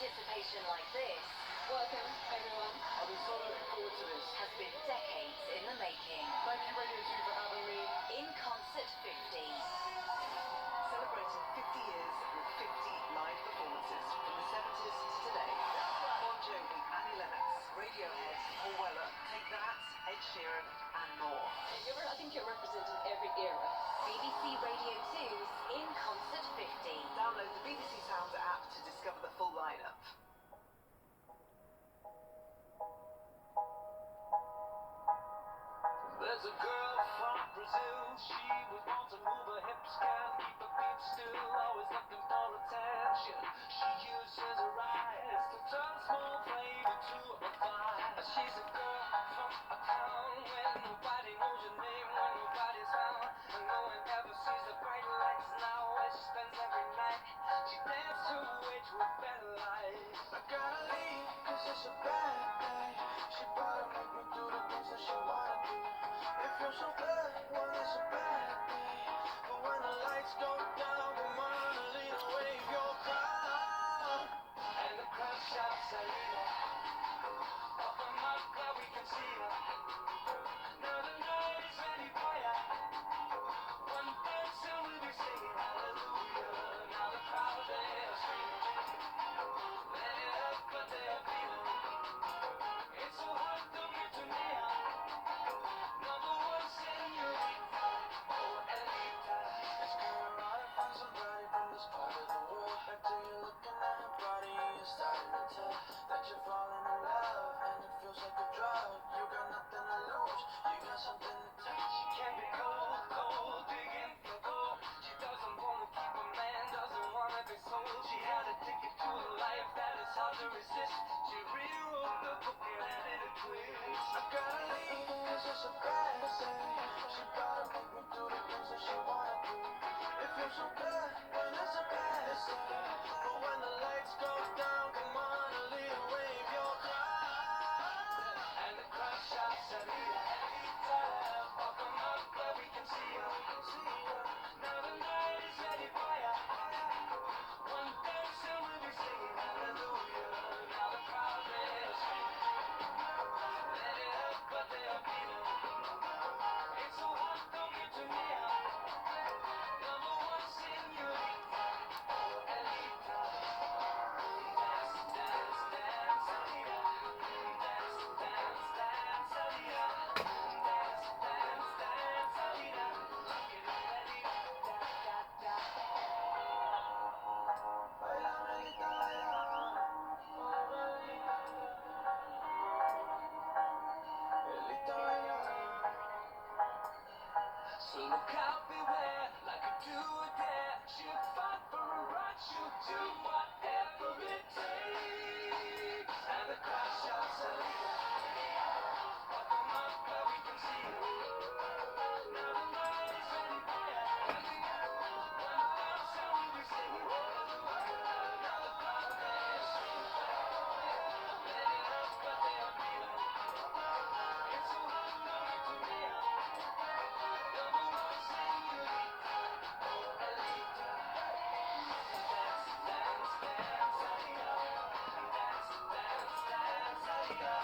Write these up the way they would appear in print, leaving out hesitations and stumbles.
anticipation like this. Welcome, everyone. I've been so looking forward to this. Has been decades in the making. Thank you, Radio 2, for having me. In Concert 50. Celebrating 50 years with 50 live performances from the 70s to today. Bon Jovi, Annie Lennox, Radiohead, Paul Weller, Take That, Ed Sheeran, and more. I think you're representing every era. BBC Radio 2's In Concert 50. Download the BBC Sounds app to discover the full lineup. There's a girl from Brazil, she was born to move her hips, can't keep her feet still, always looking for attention. She uses her eyes to turn small flame into a fire. She's a girl from a town where nobody knows your name, when nobody's found, and no one ever sees the bright lights now, where she spends every night. She dances to age with better life. I gotta leave, cause it's a bad day. She better make me do the things that she wanna do. It feels so good when it's a bad day. But when the lights go down, come on and lead the wave your crown. And the crowd shouts Selena, up on my cloud we can see her. Now the night is ready for ya. One dance and we'll be singing hallelujah. Now the crowd they're screaming, let it up but they're feeling. It's so hot don't get to me. Number one señorita, oh Elita. It's kinda hard to find somebody from this part of the world. After you're looking at her body, you're starting to tell that you're falling in love, and it feels like a drug. You got nothing to lose, you got something to touch. She can be cold, cold, digging for gold. She doesn't wanna keep a man, doesn't wanna be sold. She had a ticket to a life that is hard to resist. She rewrote the book and added a twist. I gotta leave, cause it's a bad day. She better make me do the things that she wanna do. It feels so good when it's a bad day. But when the lights go down, come on and lead the wave your crown. And the crowd shouts Selena, up on my cloud we can see her. Now the night is ready for ya. One dance and we'll be singing hallelujah. Now the crowd they're screaming, let it up but they're feeling. It's so hot don't get to me. Number one señorita, oh Elita. Dance, dance, dance, Selena. Dance, dance, dance, Selena. Dance, dance, dance, Selena. Get ready, da da da. Baila, Melita, baila. Melita, baila. So look out, beware, like a do or dare. She'll fight for a right, she'll do whatever it takes. And the crowd shouts Selena, up on my cloud we can see her. Now the night is ready for ya. One dance and we'll be singing hallelujah. Now the crowd they're screaming, let it up but they're feeling. It's so hot don't get to me. Number one señorita, oh Elita. Dance, dance, dance, Selena. Dance, dance, dance, Selena.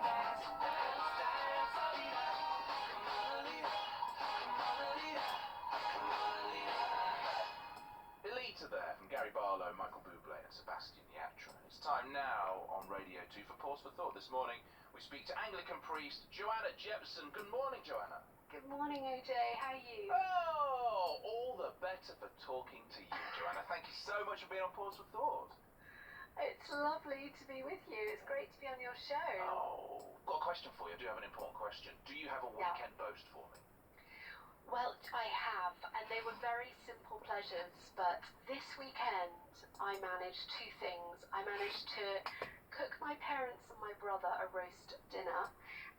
Dance, dance, dance, Selena. Come on, Alita. Come on, Alita. Come on, Alita. Elita there from Gary Barlow, Michael Bublé and Sebastian Yatra. It's time now on Radio 2 for Pause for Thought. This morning we speak to Anglican priest Joanna Jepson. Good morning, Joanna. Good morning, OJ. How are you? Oh, all the better for talking to you, Joanna. Thank you so much for being on Pause for Thought. It's lovely to be with you. It's great to be on your show. Oh, got a question for you. I do have an important question. Do you have a Yeah. weekend boast for me? Well, I have, and they were very simple pleasures, but this weekend I managed two things. I managed to cook my parents and my brother a roast dinner,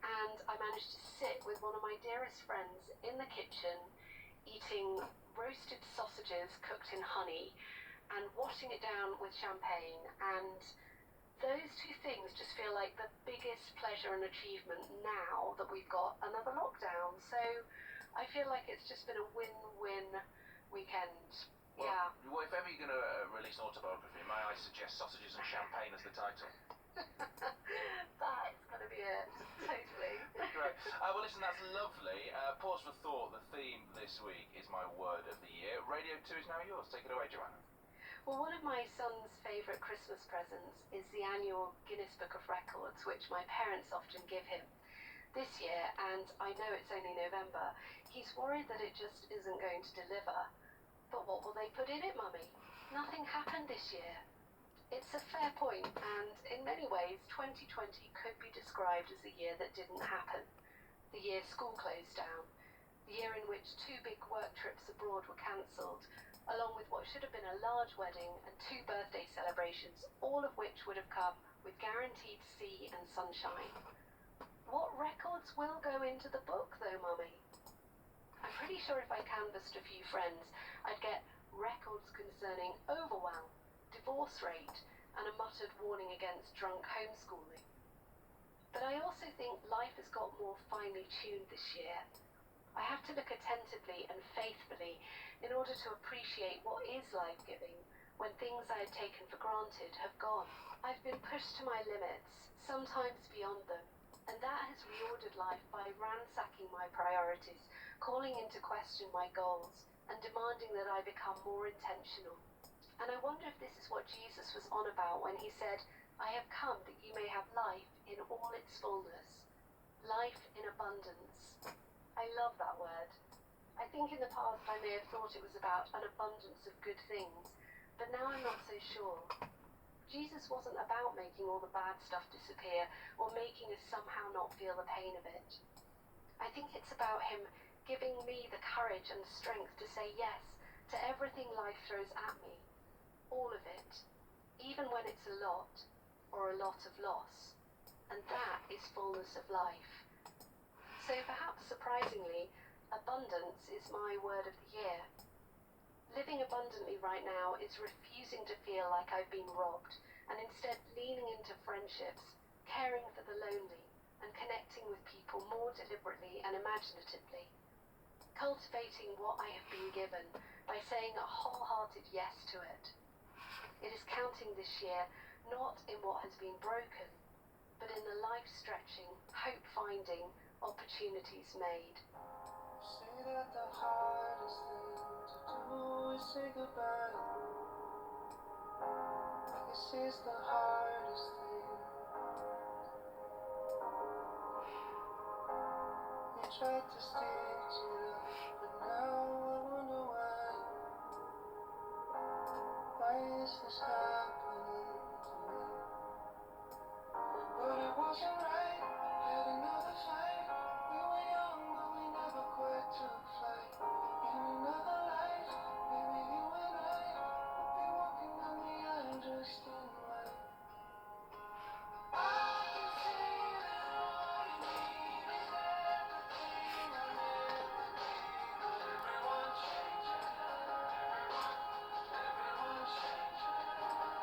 and I managed to sit with one of my dearest friends in the kitchen eating roasted sausages cooked in honey and washing it down with champagne. And those two things just feel like the biggest pleasure and achievement now that we've got another lockdown. So I feel like it's just been a win-win weekend. Yeah. Well, if ever you're going to release an autobiography, may I suggest Sausages and Champagne as the title? That is going to be it. Totally. Great. Well, listen, that's lovely. Pause for thought. The theme this week is my word of the year. Radio 2 is now yours. Take it away, Joanna. Well, one of my son's favourite Christmas presents is the annual Guinness Book of Records, which my parents often give him. This year, and I know it's only November, he's worried that it just isn't going to deliver. But what will they put in it, Mummy? Nothing happened this year. It's a fair point, and in many ways, 2020 could be described as the year that didn't happen. The year school closed down. The year in which 2 big work trips abroad were cancelled, along with what should have been a large wedding and 2 birthday celebrations, all of which would have come with guaranteed sea and sunshine. What records will go into the book, though, Mummy? I'm pretty sure if I canvassed a few friends, I'd get records concerning overwhelm, divorce rate, and a muttered warning against drunk homeschooling. But I also think life has got more finely tuned this year. I have to look attentively and faithfully in order to appreciate what is life-giving when things I had taken for granted have gone. I've been pushed to my limits, sometimes beyond them, and that has reordered life by ransacking my priorities, calling into question my goals, and demanding that I become more intentional. And I wonder if this is what Jesus was on about when he said, "I have come that you may have life in all its fullness, life in abundance." I love that word. I think in the past I may have thought it was about an abundance of good things, but now I'm not so sure. Jesus wasn't about making all the bad stuff disappear or making us somehow not feel the pain of it. I think it's about him giving me the courage and strength to say yes to everything life throws at me. All of it, even when it's a lot or a lot of loss. And that is fullness of life. So perhaps surprisingly, abundance is my word of the year. Living abundantly right now is refusing to feel like I've been robbed and instead leaning into friendships, caring for the lonely and connecting with people more deliberately and imaginatively. Cultivating what I have been given by saying a wholehearted yes to it. It is counting this year not in what has been broken, but in the life-stretching, hope-finding opportunities made. Say that the hardest thing to do is say goodbye. This is the hardest thing. We tried to stitch it up, but now I wonder why. Why is this happening to me? But it wasn't right. Had another fight. We were young, but we never quite took flight. In another life, maybe you and I would be walking down the aisle just in white. I can see that all you need is everything I never need. But everyone changes. Everyone changes.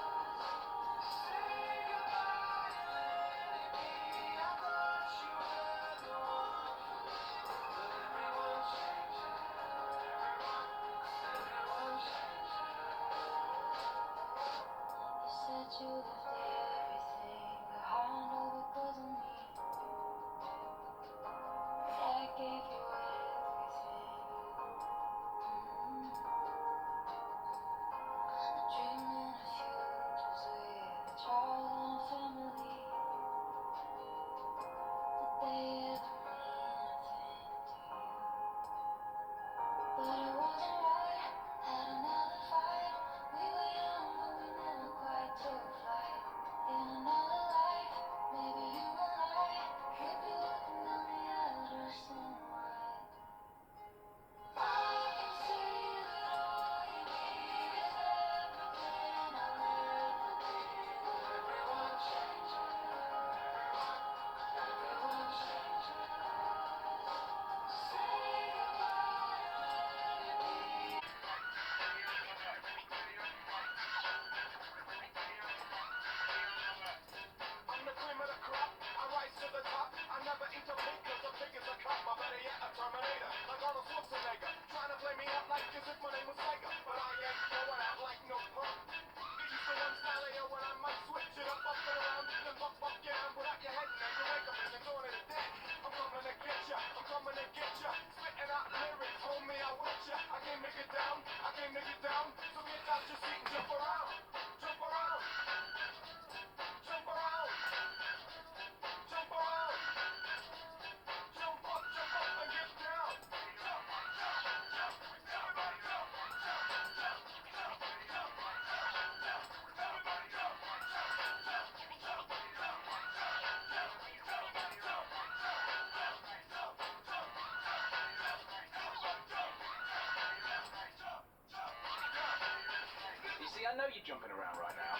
I know you're jumping around right now.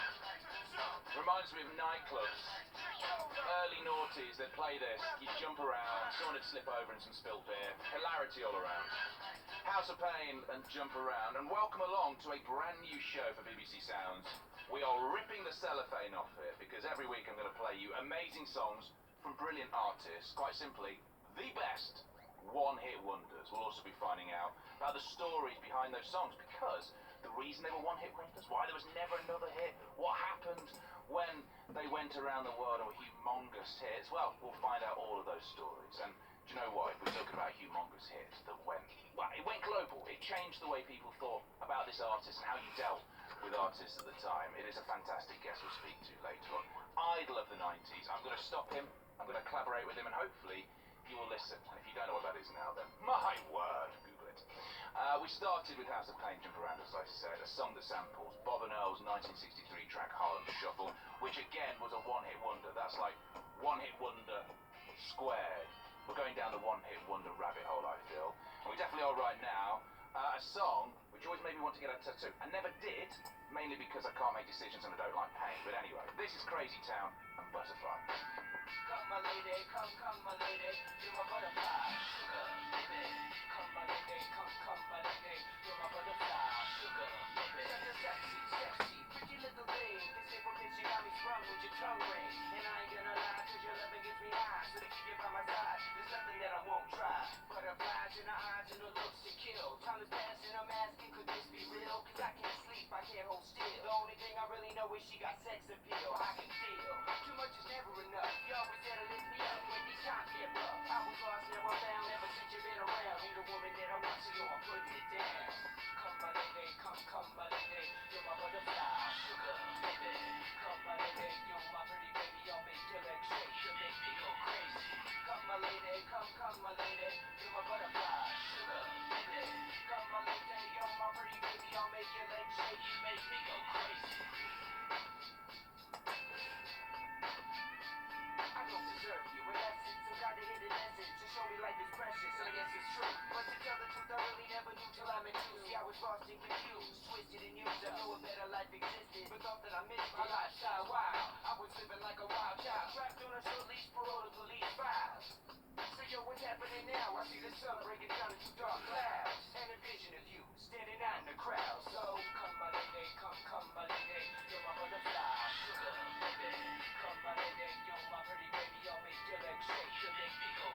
Reminds me of nightclubs. Early noughties, they'd play this, you'd jump around, someone would slip over in some spilled beer, hilarity all around. House of Pain and Jump Around, and welcome along to a brand new show for BBC Sounds. We are ripping the cellophane off here, because every week I'm going to play you amazing songs from brilliant artists, quite simply, the best one-hit wonders. We'll also be finding out about the stories behind those songs, because the reason they were one-hit wonders, why there was never another hit, what happened when they went around the world and were humongous hits. Well, we'll find out all of those stories. And do you know what? If we're talking about humongous hits that went, well, it went global. It changed the way people thought about this artist and how you dealt with artists at the time. It is a fantastic guest we'll speak to later on. Idol of the 90s. I'm going to stop him. I'm going to collaborate with him, and hopefully you will listen. And if you don't know what that is now, then my word, Google it. We started with House of Pain, Jump Around, as I said, a song that samples Bob and Earl's 1963 track Harlem Shuffle, which again was a one-hit wonder. That's like one-hit wonder squared. We're going down the one-hit wonder rabbit hole, I feel. And we definitely are right now. A song which always made me want to get a tattoo. I never did, mainly because I can't make decisions and I don't like pain. But anyway, this is Crazy Town and Butterfly. Come my lady, come my lady, you're my butterfly, sugar, baby. Come my lady, come my lady, you're my butterfly, sugar, baby. Such a sexy, pretty little thing. This simple bitch, you got me sprung with your tongue ring. And I ain't gonna lie, cause your loving gets me high. So to keep you by my side, there's nothing that I won't try. Butterflies in her eyes and her looks to kill. Time is passing, I'm asking, could this be real? Cause I can't sleep, I can't hold still. The only thing I really know is she got sex appeal. I can feel, too much is never enough. You always there to lift me up when these times get rough. I was lost, now I'm found, ever since you've been around. Need a woman that I want, so I'm putting it down. Come my lady, come my lady, you're my butterfly, sugar, baby. Come my lady, you're my pretty baby, I'll make your legs shake, you make me go crazy. Come my lady, come my lady, you're my butterfly, sugar, baby. Come my lady, you're my pretty baby, I'll make your legs shake, you make me go crazy. I don't deserve you, and that's it, some kind of hidden essence to show me life is precious, and I guess it's true. But to tell the truth, I really never knew till I met you. See, I was lost and confused, twisted and used. I knew a better life existed, but thought that I missed my lifestyle. Wow, I was living like a wild child, trapped on a short leash, parole to police files. So yo, what's happening now? I see the sun breaking down into dark clouds, and a vision of you standing out in the crowd. So come my lady, come my lady, you're my butterfly, sugar, baby. Come my lady, you're my pretty baby, I'll make your legs shake, you make me go.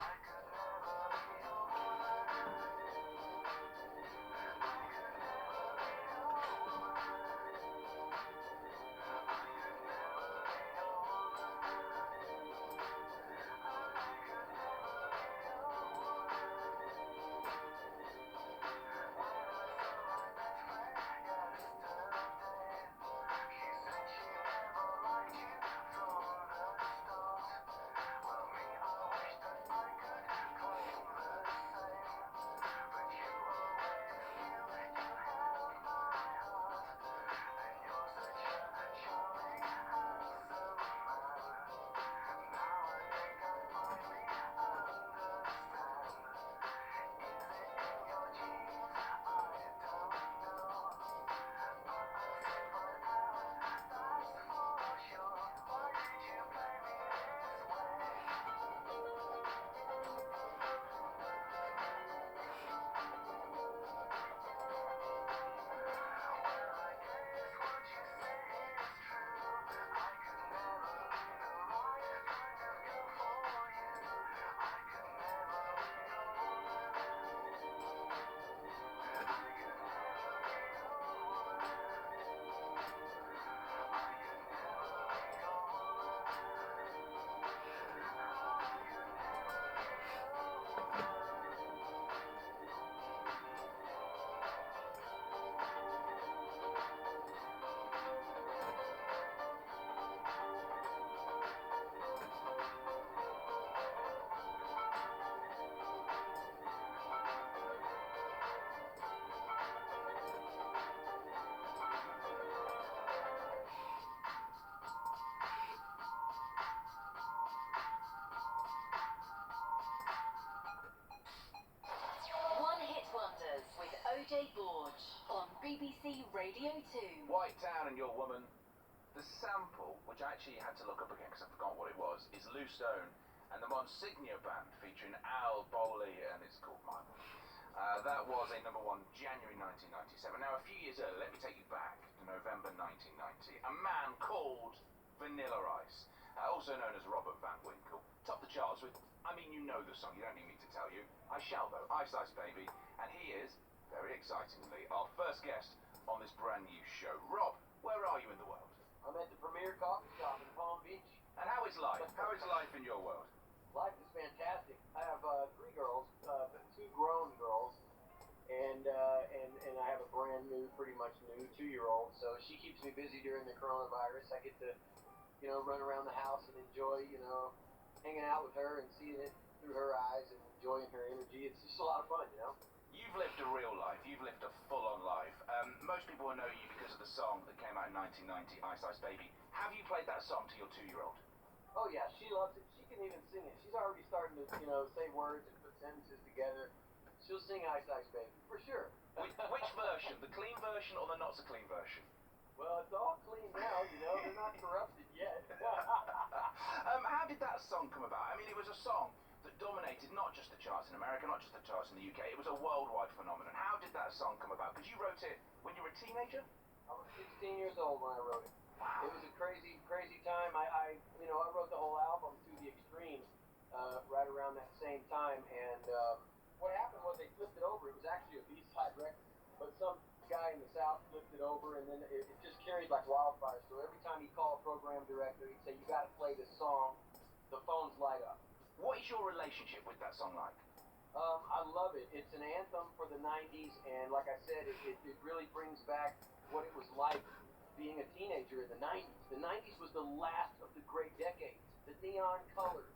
BBC Radio 2. White Town and Your Woman. The sample, which I actually had to look up again because I forgot what it was, is Lou Stone and the Monsignor Band featuring Al Bowley, and it's called My Woman. That was a number one January 1997. Now, a few years earlier, let me take you back to November 1990. A man called Vanilla Ice, also known as Robert Van Winkle, topped the charts with, I mean, you know the song, you don't need me to tell you. I shall though, Ice Ice Baby, and he is, very excitingly, our first guest on this brand new show. Rob, where are you in the world? I'm at the Premier Coffee Shop in Palm Beach. And how is life? How is life in your world? Life is fantastic. I have 3 girls, 2 grown girls, and I have a brand new, pretty much new 2-year-old. So she keeps me busy during the coronavirus. I get to, run around the house and enjoy, hanging out with her and seeing it through her eyes and enjoying her energy. It's just a lot of fun, You've lived a real life. You've lived a full-on life. Most people will know you because of the song that came out in 1990, Ice Ice Baby. Have you played that song to your 2-year-old? Oh yeah, she loves it. She can even sing it. She's already starting to, say words and put sentences together. She'll sing Ice Ice Baby, for sure. Which version? The clean version or the not-so-clean version? Well, it's all clean now, They're not corrupted yet. How did that song come about? I mean, it was a song that dominated not just the charts in America, not just the charts in the UK. It was a worldwide phenomenon. How did that song come about? Because you wrote it when you were a teenager? I was 16 years old when I wrote it. Wow. It was a crazy, crazy time. I wrote the whole album To the Extreme right around that same time. And what happened was they flipped it over. It was actually a B-side record, but some guy in the South flipped it over, and then it just carried like wildfire. So every time he'd call a program director, he'd say, "You got to play this song." The phones light up. What is your relationship with that song like? I love it. It's an anthem for the 90s, and like I said, it really brings back what it was like being a teenager in the 90s. The 90s was the last of the great decades. The neon colors,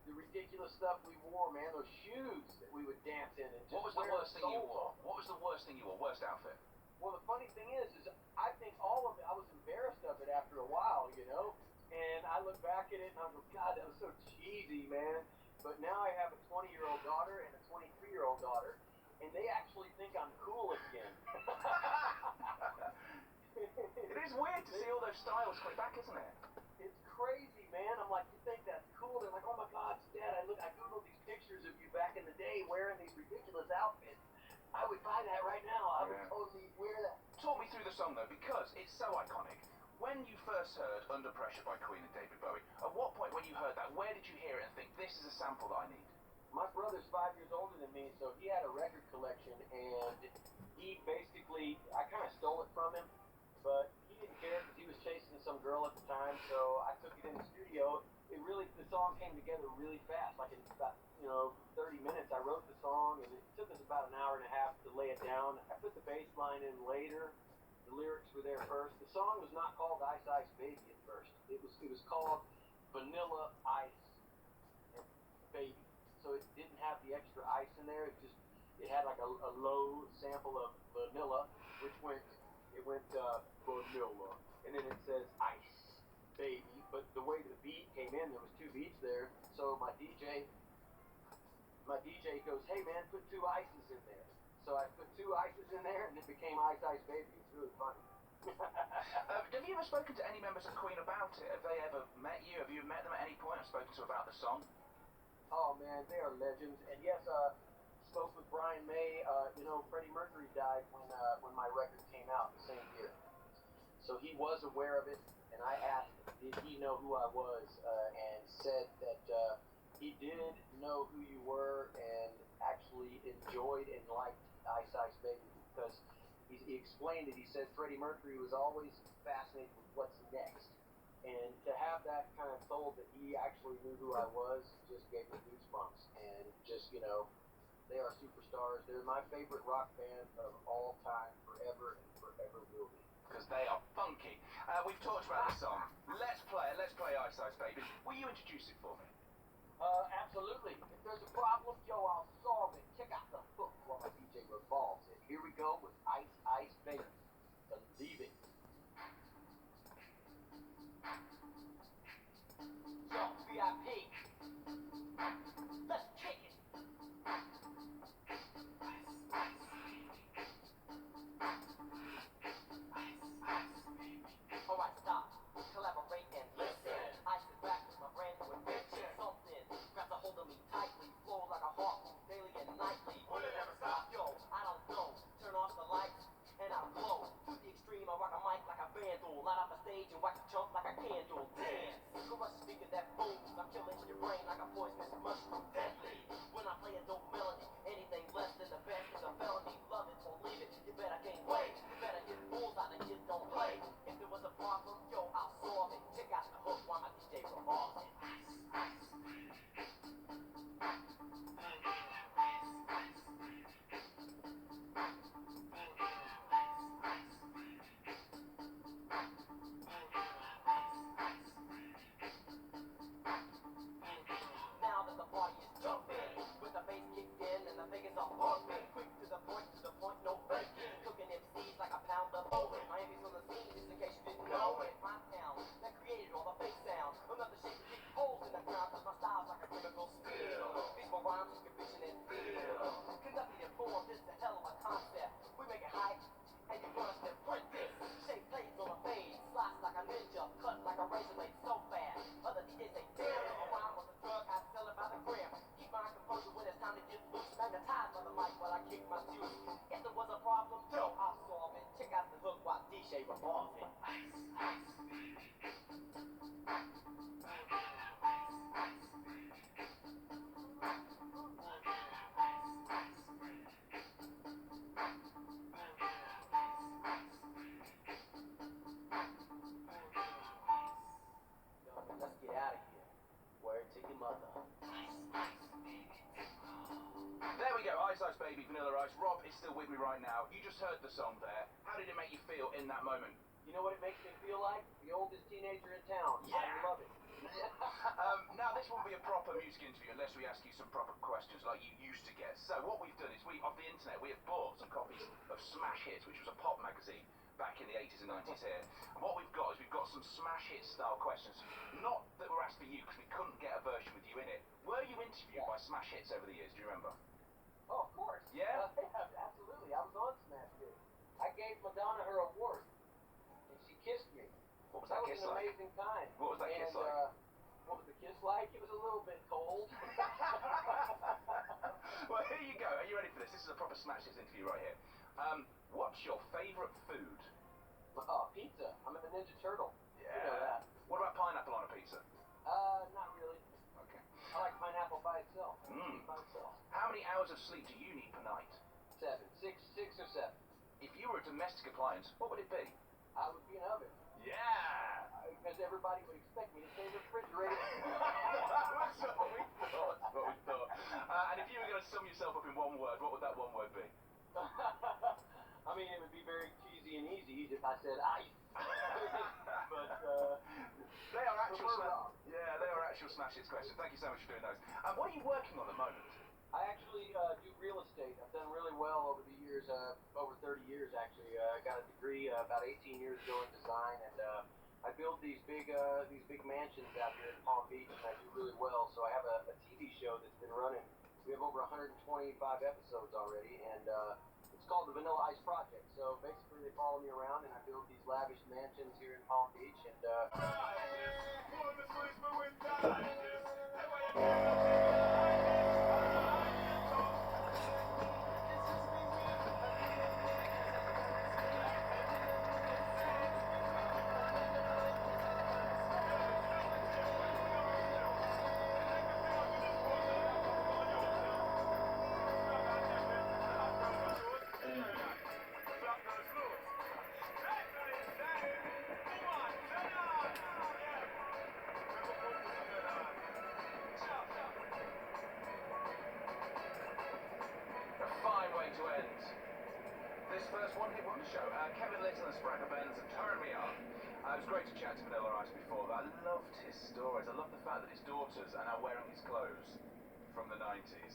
the ridiculous stuff we wore, man, those shoes that we would dance in. And just What was the wear worst thing you soul wore? songs. What was the worst thing you wore? Worst outfit? Well, the funny thing is I think all of it, I was embarrassed of it after a while, And I look back at it and I go, God, that was so cheesy, man. But now I have a 20-year-old daughter and a 23-year-old daughter, and they actually think I'm cool again. It is weird to see all those styles coming back, isn't it? It's crazy, man. I'm like, you think that's cool? They're like, oh my God, Dad, I googled these pictures of you back in the day wearing these ridiculous outfits. I would buy that right now. I would totally wear that. Talk me through the song though, because it's so iconic. When you first heard Under Pressure by Queen and David Bowie, at what point when you heard that, where did you hear it and think, this is a sample that I need? My brother's 5 years older than me, so he had a record collection, and he basically, I kind of stole it from him, but he didn't care because he was chasing some girl at the time, so I took it in the studio. The song came together really fast, like in about, 30 minutes. I wrote the song, and it took us about an hour and a half to lay it down. I put the bass line in later. The lyrics were there first. The song was not called Ice Ice Baby at first. It was called Vanilla Ice Baby. So it didn't have the extra ice in there. It had like a low sample of vanilla, which went vanilla, and then it says Ice Baby. But the way the beat came in, there was 2 beats there. So my DJ goes, "Hey man, put 2 ices in there." So I put 2 ices in there, and it became Ice Ice Baby. It's really funny. Have you ever spoken to any members of Queen about it? Have they ever met you? Have you met them at any point and spoken to about the song? Oh man, they are legends. And yes, spoke with Brian May. Freddie Mercury died when my record came out the same year, so he was aware of it. And I asked, did he know who I was, and said that he did know who you were and actually enjoyed and liked Ice Ice Baby, because he explained it. He said Freddie Mercury was always fascinated with what's next, and to have that kind of told that he actually knew who I was just gave me goosebumps. And just, they are superstars. They're my favorite rock band of all time, forever and forever will be. Because they are funky. We've talked about this song. Let's play it. Let's play Ice Ice Baby. Will you introduce it for me? Absolutely. If there's a problem, I'll solve it. Check out the hook while my DJ revolves it. Here we go with Ice Ice Baby. Believe it. Yo, VIP. Let's kick it. speaker that booms. I'm killing your brain like a poisonous mushroom, deadly. When I play a dope melody, anything less than the best is a felony. Love it or leave it, you better gain weight. You better hit bulls out and kids don't play. If there was a problem, yo, I'll solve it. Check out the hook while my DJ revolves it. Now that the party is jumping, with the bass kicked in and the figures are bumping, quick to the point, no faking. Cooking MCs like a pound of bowling. Miami's on the scene, just in case you didn't know it. My town that created all the bass sound. Another shape to kick holes in the ground, 'cause my style's like a chemical spill. These my rhymes, conviction and feel. Conducted in form, this is a hell of a concept. We make it hype, and you want us to print this. Shape blades on a fade, slice like a ninja, cut like a razor blade so fast. Other DJs say, damn, a rhyme was a drug, I sell it by the gram. Keep my composure when it's time to get loose. Magnetized by the mic while I kick my juice. If there was a problem, yo, I'll solve it. Check out the hook while DJ revolves it. Let's get out of here. Word to your mother. There we go, Ice Ice Baby, Vanilla Ice. Rob is still with me right now. You just heard the song there. How did it make you feel in that moment? You know what it makes me feel like? The oldest teenager in town. Yeah. I love it. Now this won't be a proper music interview unless we ask you some proper questions like you used to get. So what we've done is off the internet, we have bought some copies of Smash Hits, which was a pop magazine back in the 80s and 90s here. And what we've got is we've got some Smash Hit style questions. Not that were asked for you, because we couldn't get a version with you in it. Were you interviewed by Smash Hits over the years, do you remember? Oh, of course. Yeah? Absolutely. I was on Smash Hit. I gave Madonna her award, and she kissed me. What was that kiss was an like? amazing time. What was that kiss And, like? What was the kiss like? It was a little bit cold. Well, here you go. Are you ready for this? This is a proper Smash Hits interview right here. What's your favourite food? Pizza. I'm a Ninja Turtle. Yeah. You know that. What about pineapple on a pizza? Not really. Okay. I like pineapple by itself. Mm. By itself. How many hours of sleep do you need per night? 7. 6 or 7. If you were a domestic appliance, what would it be? I would be an oven. Yeah! Because everybody would expect me to say refrigerator. That's what we thought. That's what we thought. And if you were going to sum yourself up in one word, what would that one word be? I mean, it would be very cheesy and easy if I said ice. But, they are actual we're wrong. Yeah, they are actual Smash Hits questions. Thank you so much for doing those. And what are you working on at the moment? I actually do real estate. I've done really well over the years, over 30 years actually. I got a degree about 18 years ago in design, and I build these big mansions out here in Palm Beach, and I do really well. So I have a TV show that's been running. We have over 125 episodes already, and it's called the Vanilla Ice Project. So basically, they follow me around, and I build these lavish mansions here in Palm Beach, and It was great to chat to Vanilla Ice before that. I loved his stories. I love the fact that his daughters are now wearing his clothes from the 90s.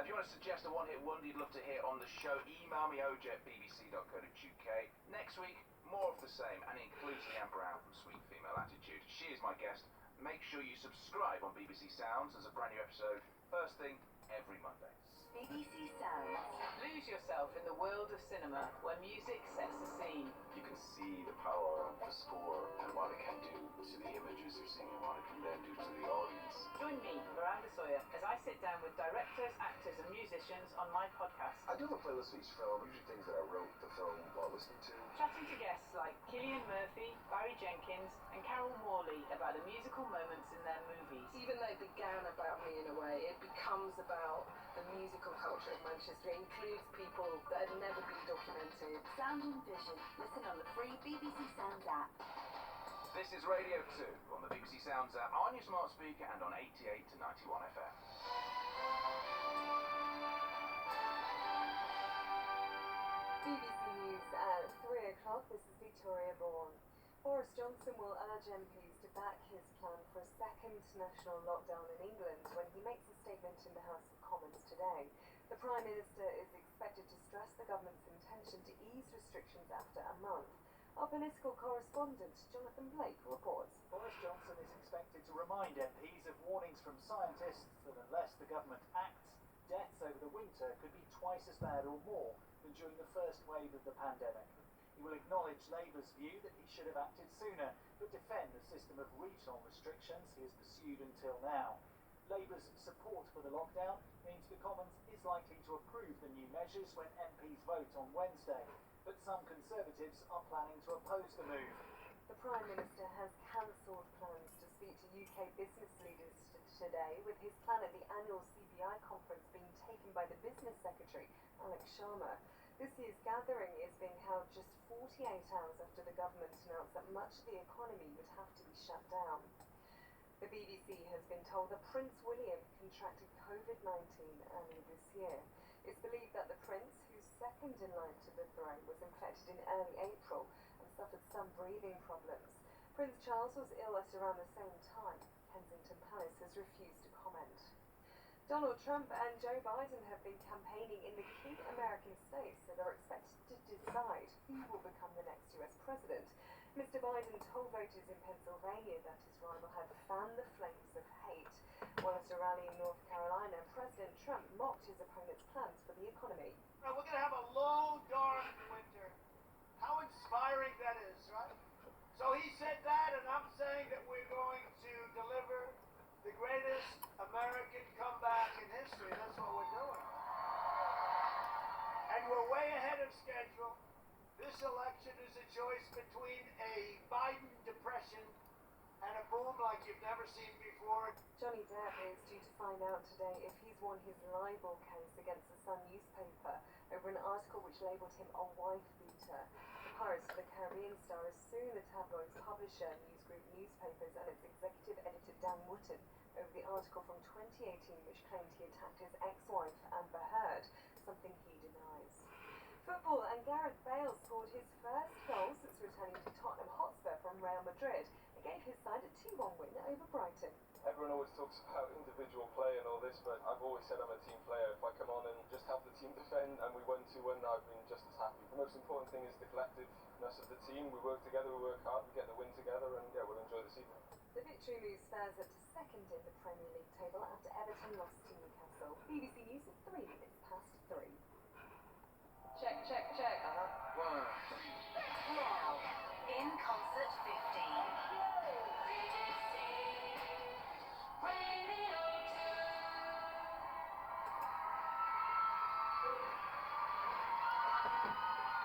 If you want to suggest a one-hit wonder you'd love to hear on the show, email me oj@bbc.co.uk. Next week, more of the same, and it includes Leanne Brown from Sweet Female Attitude. She is my guest. Make sure you subscribe on BBC Sounds. There's a brand new episode first thing every Monday. BBC Sounds. Lose yourself in the world of cinema where music sets the scene. You can see the power of the score and what it can do to the images you're seeing and what it can then do to the audience. Join me, Miranda Sawyer, as I sit down with directors, actors and musicians on my podcast. I do have a playlist for each film, usually things that I wrote the film while listening to. Chatting to guests like Cillian Murphy, Barry Jenkins and Carol Morley about the musical moments in their began about me in a way. It becomes about the musical culture of Manchester. It includes people that had never been documented. Sound and vision. Listen on the free BBC Sounds app. This is Radio 2 on the BBC Sounds app, on your smart speaker and on 88 to 91 FM. BBC News at 3 o'clock. This is Victoria Bourne. Boris Johnson will urge MPs to back his plan for a second national lockdown in England when he makes a statement in the House of Commons today. The Prime Minister is expected to stress the government's intention to ease restrictions after a month. Our political correspondent, Jonathan Blake, reports. Boris Johnson is expected to remind MPs of warnings from scientists that unless the government acts, deaths over the winter could be twice as bad or more than during the first wave of the pandemic. He will acknowledge Labour's view that he should have acted sooner, but defend the system of regional restrictions he has pursued until now. Labour's support for the lockdown means the Commons is likely to approve the new measures when MPs vote on Wednesday, but some Conservatives are planning to oppose the move. The Prime Minister has cancelled plans to speak to UK business leaders today, with his plan at the annual CBI conference being taken by the Business Secretary, Alex Sharma. This year's gathering is being held just 48 hours after the government announced that much of the economy would have to be shut down. The BBC has been told that Prince William contracted COVID-19 early this year. It's believed that the Prince, who's second in line to the throne, was infected in early April and suffered some breathing problems. Prince Charles was ill at around the same time. Kensington Palace has refused to comment. Donald Trump and Joe Biden have been campaigning in the key American states that are expected to decide who will become the next US president. Mr. Biden told voters in Pennsylvania that his rival had fanned the flames of hate, while at a rally in North Carolina, President Trump mocked his opponent's plans for the economy. We're going to have a low, dark winter. How inspiring that is, right? So he said that, and I'm saying that we're going to deliver the greatest American comeback in history. That's what we're doing. And we're way ahead of schedule. This election is a choice between a Biden depression and a boom like you've never seen before. Johnny Depp is due to find out today if he's won his libel case against the Sun newspaper over an article which labelled him a wife beater. The Pirates of the Caribbean star is suing the tabloid's publisher, Newsgroup Newspapers, and its executive editor Dan Wootton over the article from 2018 which claimed he attacked his ex-wife Amber Heard, something he denies. Football, and Gareth Bale scored his first goal since returning to Tottenham Hotspur from Real Madrid and gave his side a 2-1 win over Brighton. Everyone always talks about individual play and all this, but I've always said I'm a team player. If I come on and just help the team defend and we won 2-1, I've been just as happy. The most important thing is the collectiveness of the team. We work together, we work hard, we get the win together, and yeah, we'll enjoy this evening. The victory moves Spurs up to second in the Premier League table after Everton lost to Newcastle. BBC News is 3 minutes.